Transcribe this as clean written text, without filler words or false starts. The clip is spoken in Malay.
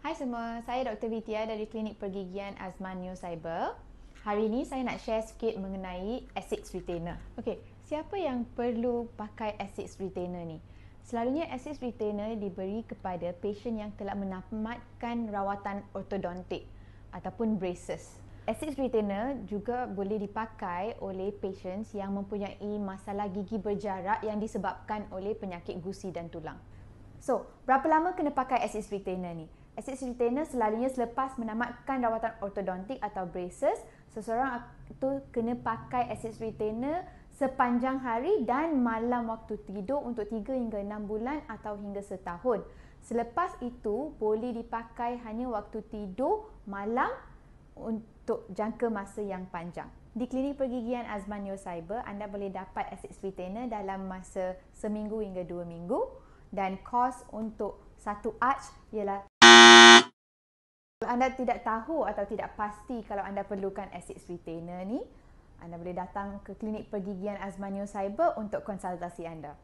Hai semua, saya Dr. Vidya dari Klinik Pergigian Azman Neo Cyber. Hari ini saya nak share sikit mengenai Asics Retainer. Okey, siapa yang perlu pakai Asics Retainer ni? Selalunya Asics Retainer diberi kepada pasien yang telah menamatkan rawatan ortodontik ataupun braces. Asics Retainer juga boleh dipakai oleh patients yang mempunyai masalah gigi berjarak yang disebabkan oleh penyakit gusi dan tulang. So, berapa lama kena pakai Asics Retainer ni? Asics Retainer selalunya selepas menamatkan rawatan ortodontik atau braces, seseorang tu kena pakai Asics Retainer sepanjang hari dan malam waktu tidur untuk 3 hingga 6 bulan atau hingga setahun. Selepas itu, boleh dipakai hanya waktu tidur malam untuk jangka masa yang panjang. Di Klinik Pergigian Azman Neo Cyber, anda boleh dapat Asics Retainer dalam masa seminggu hingga 2 minggu dan kos untuk satu arch ialah. Kalau anda tidak tahu atau tidak pasti kalau anda perlukan Asics Retainer ni, anda boleh datang ke Klinik Pergigian Azman Neo Cyber untuk konsultasi anda.